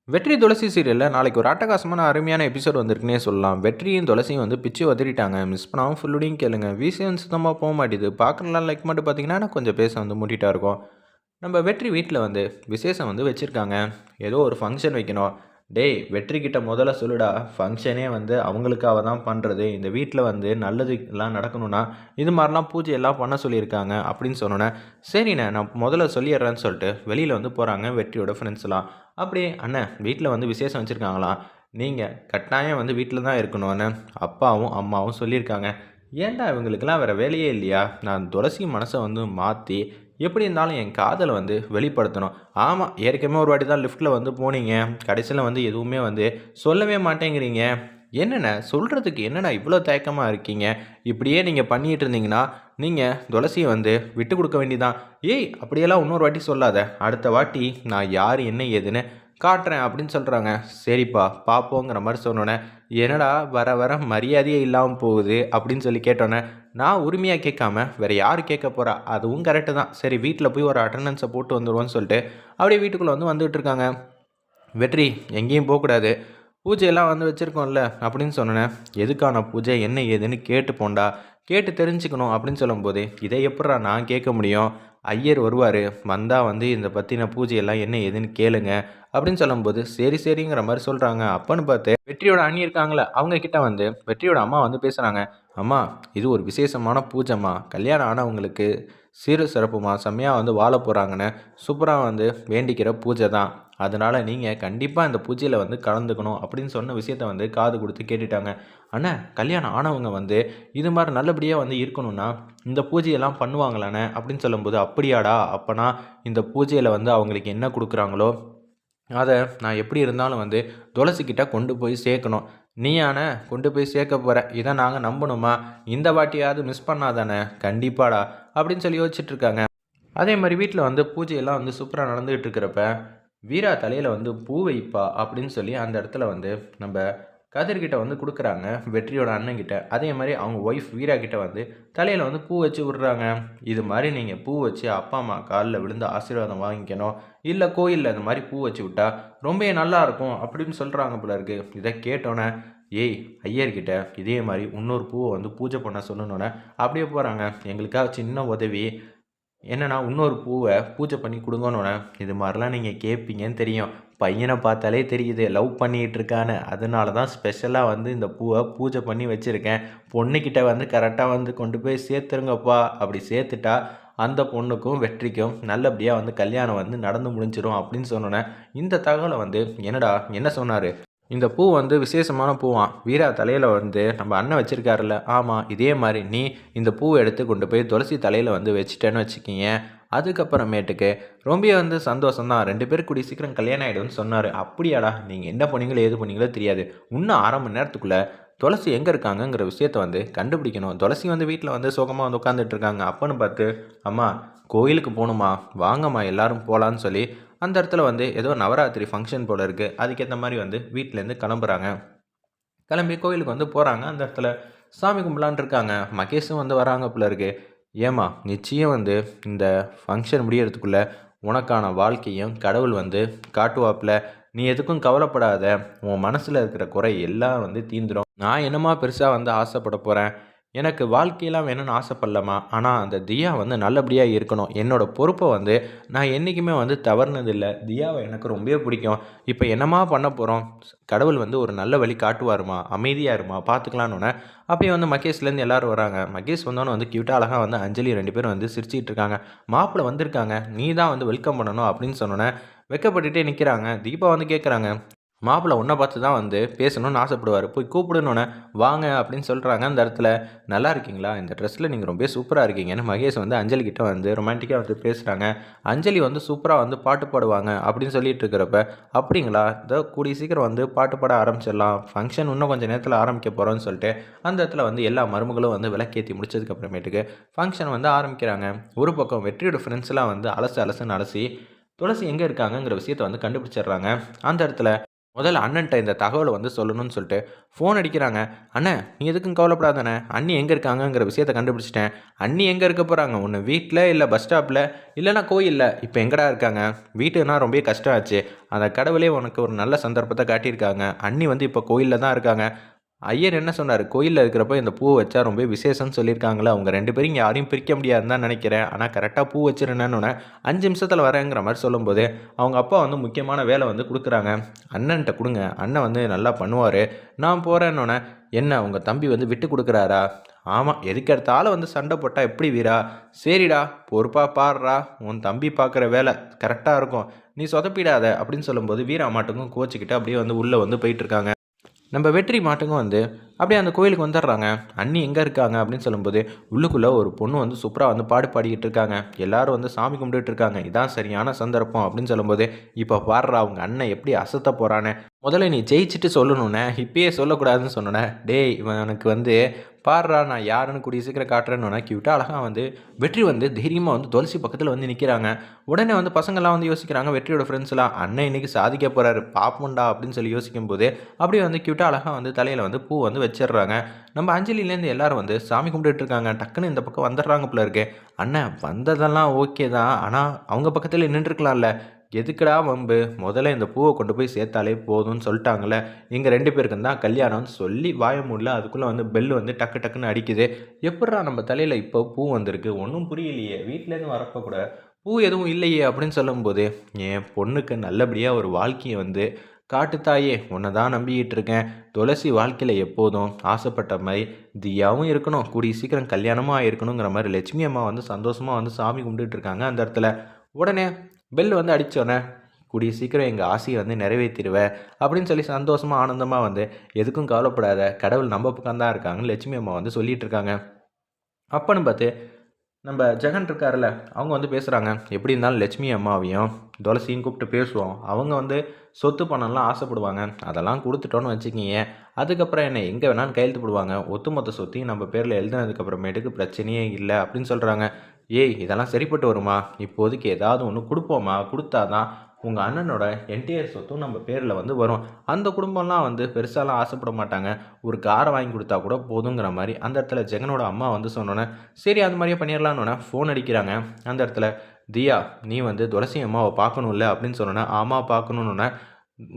வெற்றி துளசி சீரியலில் நாளைக்கு ஒரு அட்டகாசமான அருமையான எபிசோட் வந்திருக்குன்னே சொல்லலாம். வெற்றியும் துளசியும் வந்து பிச்சு உதறிட்டாங்க. மிஸ் பண்ணாமல் ஃபுல்லுடையும் கேளுங்க. விசிஎன் சுத்தமாக போக மாட்டேது. பார்க்கலாம் லைக் மட்டும் பார்த்தீங்கன்னா எனக்கு கொஞ்சம் பேச வந்து மூட்டிகிட்டா இருக்கும். நம்ம வெற்றி வீட்டில் வந்து விசேஷம் வந்து வச்சுருக்காங்க. ஏதோ ஒரு ஃபங்க்ஷன் வைக்கணும். டேய் வெற்றிக்கிட்ட முதல்ல சொல்லுடா, ஃபங்க்ஷனே வந்து அவங்களுக்காக தான் பண்ணுறது. இந்த வீட்டில் வந்து நல்லது எல்லாம் நடக்கணும்னா இது மாதிரிலாம் பூஜை எல்லாம் பண்ண சொல்லியிருக்காங்க அப்படின்னு சொன்னோன்னே, சரிண்ணே நான் முதல்ல சொல்லிடுறேன்னு சொல்லிட்டு வெளியில் வந்து போகிறாங்க வெற்றியோட ஃப்ரெண்ட்ஸ்லாம். அப்படி அண்ணன் வீட்டில் வந்து விசேஷம் வச்சுருக்காங்களாம், நீங்கள் கட்டாயம் வந்து வீட்டில் தான் இருக்கணும்னு அப்பாவும் அம்மாவும் சொல்லியிருக்காங்க. ஏன்டா இவங்களுக்கெல்லாம் வேறு வேலையே இல்லையா? நான் துளசி மனசை வந்து மாற்றி எப்படி இருந்தாலும் என் காதலை வந்து வெளிப்படுத்தணும். ஆமாம், ஏற்கனவே ஒரு வாட்டி தான் லிஃப்ட்டில் வந்து போனீங்க. கடைசியில் வந்து எதுவுமே வந்து சொல்லவே மாட்டேங்கிறீங்க. என்னண்ணே சொல்கிறதுக்கு என்னண்ணா இவ்வளோ தயக்கமாக இருக்கீங்க? இப்படியே நீங்கள் பண்ணிகிட்டு இருந்தீங்கன்னா நீங்கள் துளசியை வந்து விட்டு கொடுக்க வேண்டியதான். ஏய் அப்படியெல்லாம் இன்னொரு வாட்டி சொல்லாத. அடுத்த வாட்டி நான் யார் என்ன ஏதுன்னு காட்டுறேன் அப்படின்னு சொல்கிறாங்க. சரிப்பா பார்ப்போங்கிற மாதிரி சொன்னோன்னே, என்னடா வர வர மரியாதையே இல்லாமல் போகுது அப்படின்னு சொல்லி கேட்டோன்னே, நான் உரிமையாக கேட்காம வேறு யார் கேட்க போகிறா? அதுவும் கரெக்டு தான். சரி வீட்டில் போய் ஒரு அட்டண்டன்ஸை போட்டு வந்துடுவோன்னு சொல்லிட்டு அப்படியே வீட்டுக்குள்ளே வந்து வந்துகிட்டு இருக்காங்க. வெற்றி எங்கேயும் போகக்கூடாது, பூஜையெல்லாம் வந்து வச்சுருக்கோம்ல அப்படின்னு சொன்னேன். எதுக்கான பூஜை என்ன ஏதுன்னு கேட்டு போண்டா, கேட்டு தெரிஞ்சுக்கணும் அப்படின்னு சொல்லும்போது, இதை எப்படா நான் கேட்க முடியும்? ஐயர் வருவார், வந்தால் வந்து இந்த பற்றின பூஜையெல்லாம் என்ன ஏதுன்னு கேளுங்க அப்படின்னு சொல்லும்போது, சரி சரிங்கிற மாதிரி சொல்கிறாங்க. அப்பன்னு பார்த்து வெற்றியோட அண்ணி இருக்காங்களே அவங்க கிட்ட வந்து வெற்றியோட அம்மா வந்து பேசுகிறாங்க. அம்மா இது ஒரு விசேஷமான பூஜைம்மா, கல்யாணம் ஆனவங்களுக்கு சிறு சிறப்புமா, செம்மையாக வந்து வாழ போகிறாங்கன்னு சூப்பராக வந்து வேண்டிக்கிற பூஜை தான். அதனால் நீங்கள் கண்டிப்பாக இந்த பூஜையில் வந்து கலந்துக்கணும் அப்படின்னு சொன்ன விஷயத்த வந்து காது கொடுத்து கேட்டுட்டாங்க. அண்ணா கல்யாணம் ஆனவங்க வந்து இது மாதிரி நல்லபடியாக வந்து இருக்கணும்னா இந்த பூஜையெல்லாம் பண்ணுவாங்களாண்ணே அப்படின்னு சொல்லும்போது, அப்படியாடா அப்போனா இந்த பூஜையில் வந்து அவங்களுக்கு என்ன கொடுக்குறாங்களோ அதை நான் எப்படி இருந்தாலும் வந்து துளசிக்கிட்ட கொண்டு போய் சேர்க்கணும். நீயானே கொண்டு போய் சேர்க்க போகிற, இதை நாங்கள் நம்பணுமா? இந்த வாட்டியாவது மிஸ் பண்ணாதானே? கண்டிப்பாடா அப்படின்னு சொல்லி யோசிச்சுட்டு இருக்காங்க. அதே மாதிரி வீட்டில் வந்து பூஜையெல்லாம் வந்து சூப்பராக நடந்துகிட்டு இருக்கிறப்ப, வீரா தலையில் வந்து பூ வைப்பா அப்படின்னு சொல்லி அந்த இடத்துல வந்து நம்ம கதிர்கிட்ட வந்து கொடுக்குறாங்க வெற்றியோட அண்ணன்கிட்ட. அதே மாதிரி அவங்க ஒய்ஃப் வீரா கிட்ட வந்து தலையில் வந்து பூ வச்சு விட்றாங்க. இது மாதிரி நீங்கள் பூ வச்சு அப்பா அம்மா காலில் விழுந்து ஆசீர்வாதம் வாங்கிக்கணும், இல்லை கோயிலில் இந்த மாதிரி பூ வச்சு விட்டா ரொம்ப நல்லா இருக்கும் அப்படின்னு சொல்கிறாங்க போல இருக்கு. இதை கேட்டோன்னே, ஏய் ஐயர்கிட்ட இதே மாதிரி இன்னொரு பூவை வந்து பூஜை பண்ண சொல்லணுன்னே அப்படியே போகிறாங்க. எங்களுக்காக சின்ன உதவி என்னன்னா இன்னொரு பூவை பூஜை பண்ணி கொடுங்கன்னு. இது மாதிரிலாம் நீங்கள் கேட்பீங்கன்னு தெரியும், பையனை பார்த்தாலே தெரியுது லவ் பண்ணிகிட்டு இருக்கான்னு. அதனால தான் ஸ்பெஷலாக வந்து இந்த பூவை பூஜை பண்ணி வச்சுருக்கேன். பொண்ணுக்கிட்ட வந்து கரெக்டாக வந்து கொண்டு போய் சேர்த்துருங்கப்பா. அப்படி சேர்த்துட்டா அந்த பொண்ணுக்கும் வெற்றிக்கும் நல்லபடியாக வந்து கல்யாணம் வந்து நடந்து முடிஞ்சிடும் அப்படின்னு சொன்னோன்னே, இந்த தகவலை வந்து என்னடா என்ன சொன்னார், இந்த பூ வந்து விசேஷமான பூவாம், வீரா தலையில் வந்து நம்ம அண்ணன் வச்சுருக்காருல்ல, ஆமாம் இதே மாதிரி நீ இந்த பூவை எடுத்து கொண்டு போய் துளசி தலையில் வந்து வச்சுட்டேன்னு வச்சுக்கிங்க. அதுக்கப்புறமேட்டுக்கு ரொம்ப வந்து சந்தோஷம்தான், 2 பேர் கூடிய சீக்கிரம் கல்யாணம் ஆகிடும்னு சொன்னார். அப்படியாடா, நீங்கள் என்ன பண்ணீங்களோ ஏது பண்ணீங்களோ தெரியாது, இன்னும் 1/2 மணி நேரத்துக்குள்ளே துளசி எங்கே இருக்காங்கங்கிற விஷயத்த வந்து கண்டுபிடிக்கணும். துளசி வந்து வீட்டில் வந்து சோகமாக வந்து உட்காந்துட்டு இருக்காங்க. அப்பன்னு பார்த்து, அம்மா கோயிலுக்கு போகணுமா, வாங்கம்மா எல்லாரும் போகலான்னு சொல்லி அந்த இடத்துல வந்து ஏதோ நவராத்திரி ஃபங்க்ஷன் போல் இருக்குது. அதுக்கேற்ற மாதிரி வந்து வீட்டிலேருந்து கிளம்புறாங்க. கிளம்பி கோயிலுக்கு வந்து போகிறாங்க. அந்த இடத்துல சாமி கும்பலான் இருக்காங்க. மகேஷும் வந்து வராங்க போல இருக்கு. ஏம்மா நிச்சயம் வந்து இந்த ஃபங்க்ஷன் முடியறதுக்குள்ளே உனக்கான வாழ்க்கையும் கடவுள் வந்து காட்டுவாப்பில், நீ எதுக்கும் கவலைப்படாத, உன் மனசில் இருக்கிற குறை எல்லாம் வந்து தீந்துடும். நான் என்னமா பெருசாக வந்து ஆசைப்பட போகிறேன், எனக்கு வாழ்க்கையெல்லாம் வேணும்னு ஆசைப்படலாமா, ஆனால் அந்த தியா வந்து நல்லபடியாக இருக்கணும். என்னோடய பொறுப்பை வந்து நான் என்றைக்குமே வந்து தவறுனதில்லை. தியாவை எனக்கு ரொம்பவே பிடிக்கும். இப்போ என்னம்மா பண்ண போகிறோம், கடவுள் வந்து ஒரு நல்ல வழி காட்டுவாருமா, அமைதியாக இருமா பார்த்துக்கலான்னு. அப்போயே வந்து மகேஷ்லேருந்து எல்லோரும் வராங்க. மகேஷ் வந்தோன்னே வந்து க்யூட்டாக அழகாக வந்து அஞ்சலி 2 பேரும் வந்து சிரிச்சிட்டு இருக்காங்க. மாப்பிள்ளை வந்திருக்காங்க, நீ தான் வந்து வெல்கம் பண்ணணும் அப்படின்னு சொன்னோன்னே வெக்கப்பட்டுகிட்டே நிற்கிறாங்க. தீபா வந்து கேட்குறாங்க, மாப்பிள்ளை உன்னை பார்த்து தான் வந்து பேசணும்னு ஆசைப்படுவார், போய் கூப்பிடுனோன்னே வாங்க அப்படின்னு சொல்கிறாங்க. அந்த இடத்துல நல்லா இருக்கீங்களா, இந்த ட்ரெஸ்ஸில் நீங்கள் ரொம்ப சூப்பராக இருக்கீங்கன்னு மகேஷ் வந்து அஞ்சலி கிட்ட வந்து ரொமான்டிக்காக வந்து பேசுகிறாங்க. அஞ்சலி வந்து சூப்பராக வந்து பாட்டு பாடுவாங்க அப்படின்னு சொல்லிட்டு இருக்கிறப்ப, அப்படிங்களா இதோ கூடிய சீக்கிரம் வந்து பாட்டு பாட ஆரம்பிச்சிடலாம், ஃபங்க்ஷன் இன்னும் கொஞ்சம் நேரத்தில் ஆரம்பிக்க போகிறோன்னு சொல்லிட்டு அந்த இடத்துல வந்து எல்லா மருமகளும் வந்து விளக்கேற்றி முடிச்சதுக்கப்புறமேட்டுக்கு ஃபங்க்ஷன் வந்து ஆரம்பிக்கிறாங்க. ஒரு பக்கம் வெற்றியோட ஃப்ரெண்ட்ஸ்லாம் வந்து அலசுன்னு அலசி துளசி எங்கே இருக்காங்கங்கிற விஷயத்தை வந்து கண்டுபிடிச்சிடுறாங்க. அந்த இடத்துல முதல்ல அண்ணன்ட்ட இந்த தகவலை வந்து சொல்லணும்னு சொல்லிட்டு ஃபோன் அடிக்கிறாங்க. "அண்ணே நீ எதுக்கும் கவலைப்படாதண்ணே, அண்ணி எங்கே இருக்காங்கங்கிற விஷயத்த கண்டுபிடிச்சிட்டேன். அண்ணி எங்கே இருக்க போகிறாங்க, ஒன்று வீட்டில் இல்லை பஸ் ஸ்டாப்பில் இல்லைனா கோயிலில். இப்போ எங்கடா இருக்காங்க? வீட்டுனா ரொம்ப கஷ்டம் ஆச்சு. அந்த கடவுளே உனக்கு ஒரு நல்ல சந்தர்ப்பத்தை காட்டியிருக்காங்க. அண்ணி வந்து இப்போ கோயிலில் தான் இருக்காங்க. ஐயர் என்ன சொன்னார், கோயிலில் இருக்கிறப்ப இந்த பூ வச்சா ரொம்ப விசேஷம்னு சொல்லியிருக்காங்களே. அவங்க 2 பேரும் இங்கே யாரையும் பிரிக்க முடியாதுன்னு தான் நினைக்கிறேன். ஆனால் கரெக்டாக பூ வச்சிருந்தேன்னு 5 நிமிஷத்தில் வரேங்கிற மாதிரி சொல்லும்போது அவங்க அப்பா வந்து முக்கியமான வேலை வந்து கொடுக்குறாங்க. அண்ணன்ட்ட கொடுங்க, அண்ணன் வந்து நல்லா பண்ணுவார், நான் போகிறேன்னொன்னே. என்ன உங்கள் தம்பி வந்து விட்டு கொடுக்குறாரா? ஆமாம், எதுக்கு எடுத்தாலும் வந்து சண்டை போட்டால் எப்படி வீரா? சரிடா பொறுப்பாக பாடுறா, உன் தம்பி பார்க்குற வேலை கரெக்டாக இருக்கும், நீ சொதப்பிடாத அப்படின்னு சொல்லும்போது வீரா மாட்டுக்கும் கோச்சிக்கிட்டு அப்படியே வந்து உள்ளே வந்து போயிட்டுருக்காங்க. நம்ம வெற்றி மாட்டுக்கும் வந்து அப்படியே அந்த கோயிலுக்கு வந்துடுறாங்க. அண்ணி எங்கே இருக்காங்க அப்படின்னு சொல்லும்போது உள்ளுக்குள்ளே ஒரு பொண்ணு வந்து சூப்பராக வந்து பாடிக்கிட்டு இருக்காங்க. எல்லாரும் வந்து சாமி கும்பிட்டுட்டு இருக்காங்க. இதான் சரியான சந்தர்ப்பம் அப்படின்னு சொல்லும்போது, இப்போ பாடுறா அவங்க அண்ணன் எப்படி அசத்த போகிறானே, முதல்ல நீ ஜெயிச்சுட்டு சொல்லணுன்னே, இப்பயே சொல்லக்கூடாதுன்னு சொன்னோன்னே, டேய் இவனுக்கு வந்து பாடுறா நான் யாருன்னு கூடிய சீக்கிரம் காட்டுறேன்னு க்யூட்டாக அழகாக வந்து வெற்றி வந்து தைரியமாக வந்து துளசி பக்கத்தில் வந்து நிற்கிறாங்க. உடனே வந்து பசங்கள்லாம் வந்து யோசிக்கிறாங்க, வெற்றியோட ஃப்ரெண்ட்ஸ்லாம் அண்ணன் இன்றைக்கி சாதிக்க போகிறாரு பாப்போண்டா அப்படின்னு சொல்லி யோசிக்கும் போது அப்படியே வந்து க்யூட்டாக அழகாக வந்து தலையில் வந்து பூ வந்து வச்சிடுறாங்க. நம்ம அஞ்சலிலேருந்து எல்லாரும் வந்து சாமி கும்பிட்டுட்டு இருக்காங்க. டக்குன்னு இந்த பக்கம் வந்துடுறாங்க போல இருக்கு. அண்ணன் வந்ததெல்லாம் ஓகே தான், ஆனால் அவங்க பக்கத்தில் நின்றுருக்கலாம்ல, எதுக்குடா வம்பு, முதல்ல இந்த பூவை கொண்டு போய் சேர்த்தாலே போதும்னு சொல்லிட்டாங்களே, எங்கள் 2 பேருக்கும் தான் கல்யாணம்னு சொல்லி வாய மூடல. அதுக்குள்ளே வந்து பெல் வந்து டக்கு டக்குன்னு அடிக்குது. எப்பட்றா நம்ம தலையில் இப்போ பூ வந்திருக்கு, ஒன்றும் புரியலையே, வீட்டிலேருந்து வரப்போ கூட பூ எதுவும் இல்லையே அப்படின்னு சொல்லும்போது, என் பொண்ணுக்கு நல்லபடியாக ஒரு வாழ்க்கையை வந்து காட்டுத்தாயே, உன்னை தான் நம்பிக்கிட்டு இருக்கேன். துளசி வாழ்க்கையில் எப்போதும் ஆசைப்பட்ட மாதிரி தியாவும் இருக்கணும், கூடிய சீக்கிரம் கல்யாணமும் ஆகிருக்கணுங்கிற மாதிரி லட்சுமி அம்மா வந்து சந்தோஷமாக வந்து சாமி கும்பிட்டுட்டு இருக்காங்க அந்த இடத்துல. உடனே பெல் வந்து அடித்தோடனே, கூடிய சீக்கிரம் எங்கள் ஆசையை வந்து நிறைவேற்றிடுவேன் அப்படின்னு சொல்லி சந்தோஷமாக ஆனந்தமாக வந்து, எதுக்கும் கவலைப்படாத, கடவுள் நம்ம பக்கம் தான் இருக்காங்கன்னு லட்சுமி அம்மா வந்து சொல்லிகிட்டு இருக்காங்க. அப்பன்னு பார்த்து நம்ம ஜெகன் இருக்கார்ல, அவங்க வந்து பேசுகிறாங்க. எப்படி இருந்தாலும் லட்சுமி அம்மாவையும் துளசியும் கூப்பிட்டு பேசுவோம். அவங்க வந்து சொத்து பணம்லாம் ஆசைப்படுவாங்க, அதெல்லாம் கொடுத்துட்டோன்னு வச்சுக்கிங்க, அதுக்கப்புறம் என்ன எங்கே வேணாலும் கையெழுத்து போடுவாங்க. ஒட்டுமொத்த சொத்தையும் நம்ம பேரில் எழுதினதுக்கப்புறமேட்டுக்கு பிரச்சனையே இல்லை அப்படின்னு சொல்கிறாங்க. ஏய் இதெல்லாம் சரிப்பட்டு வருமா? இப்போதைக்கு ஏதாவது ஒன்று கொடுப்போமா, கொடுத்தா தான் உங்கள் அண்ணனோட என்டையர் சொத்தும் நம்ம பேரில் வந்து வரும். அந்த குடும்பம்லாம் வந்து பெருசாலாம் ஆசைப்பட மாட்டாங்க, ஒரு காரை வாங்கி கொடுத்தா கூட போதுங்கிற மாதிரி அந்த இடத்துல ஜெகனோட அம்மா வந்து சொன்னோன்னே, சரி அது மாதிரியே பண்ணிடலான்னு ஃபோன் அடிக்கிறாங்க. அந்த இடத்துல தியா நீ வந்து துளசி அம்மாவை பார்க்கணும்ல அப்படின்னு சொன்னோன்னே, ஆமாம் பார்க்கணுன்னொன்னே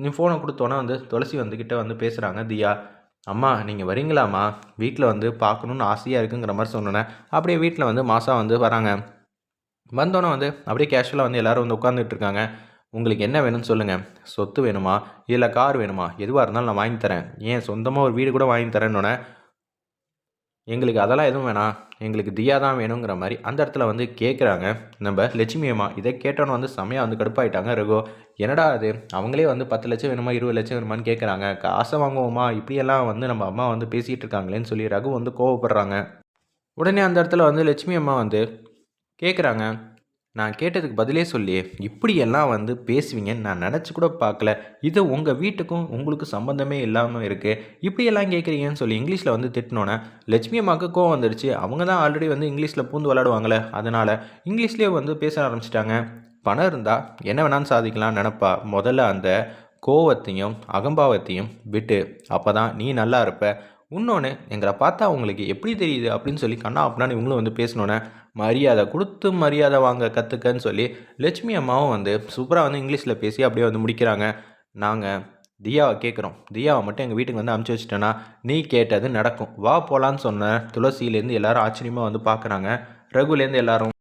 நீ ஃபோனை கொடுத்தோன்னே வந்து துளசி வந்துக்கிட்ட வந்து பேசுகிறாங்க. தியா அம்மா நீங்கள் வரீங்களாம்மா, வீட்டில் வந்து பார்க்கணுன்னு ஆசையாக இருக்குங்கிற மாதிரி சொன்னோன்னே அப்படியே வீட்டில் வந்து மாதம் வந்து வராங்க. வந்தோன்னே வந்து அப்படியே கேஷுவலாக வந்து எல்லோரும் வந்து உட்காந்துட்டு இருக்காங்க. உங்களுக்கு என்ன வேணும்னு சொல்லுங்கள், சொத்து வேணுமா இல்லை கார் வேணுமா, எதுவாக இருந்தாலும் நான் வாங்கி தரேன், ஏன் சொந்தமாக ஒரு வீடு கூட வாங்கி தரேன்னொன்னே, எங்களுக்கு அதெல்லாம் எதுவும் வேணாம், எங்களுக்கு தியா தான் வேணுங்கிற மாதிரி அந்த இடத்துல வந்து கேட்குறாங்க நம்ம லட்சுமி அம்மா. இதை கேட்டோன்னு வந்து செம்மையாக வந்து கடுப்பாயிட்டாங்க ரகு. என்னடா அது, அவங்களே வந்து 10 லட்சம் வேணுமா 20 லட்சம் வேணுமான்னு கேட்குறாங்க, காசை வாங்குவோமா, இப்படியெல்லாம் வந்து நம்ம அம்மா வந்து பேசிகிட்டு இருக்காங்களேன்னு சொல்லி ரகு வந்து கோவப்படுறாங்க. உடனே அந்த இடத்துல வந்து லட்சுமி அம்மா வந்து கேட்குறாங்க, நான் கேட்டதுக்கு பதிலே சொல்லி இப்படியெல்லாம் வந்து பேசுவீங்கன்னு நான் நினச்சி கூட பார்க்கல, இது உங்கள் வீட்டுக்கும் உங்களுக்கும் சம்மந்தமே இல்லாமல் இருக்குது, இப்படியெல்லாம் கேட்குறீங்கன்னு சொல்லி இங்கிலீஷில் வந்து திட்டினோன்னே லட்சுமி அம்மாவுக்கு கோவம் வந்துடுச்சு. அவங்க தான் ஆல்ரெடி வந்து இங்கிலீஷில் பூந்து விளையாடுவாங்களே, அதனால் இங்கிலீஷ்லேயே வந்து பேச ஆரம்பிச்சிட்டாங்க. பணம் இருந்தால் என்ன வேணாலும் சாதிக்கலாம்னு நினப்பா, முதல்ல அந்த கோவத்தையும் அகம்பாவத்தையும் விட்டு, அப்போ தான் நீ நல்லா இருப்ப. இன்னொன்று எங்களை பார்த்தா உங்களுக்கு எப்படி தெரியுது அப்படின்னு சொல்லி கண்ணா அப்படின்னா இவங்களும் வந்து பேசினோன்னே, மரியாதை கொடுத்து மரியாதை வாங்க கற்றுக்கன்னு சொல்லி லட்சுமி அம்மாவும் வந்து சூப்பராக வந்து இங்கிலீஷில் பேசி அப்படியே வந்து முடிக்கிறாங்க. நாங்கள் தியாவை கேட்குறோம், தியாவை மட்டும் எங்கள் வீட்டுக்கு வந்து அனுப்பிச்சி வச்சிட்டேன்னா நீ கேட்டது நடக்கும், வா போகலான்னு சொன்ன துளசியிலேருந்து எல்லாரும் ஆச்சரியமாக வந்து பார்க்குறாங்க. ரகுலேருந்து எல்லாரும்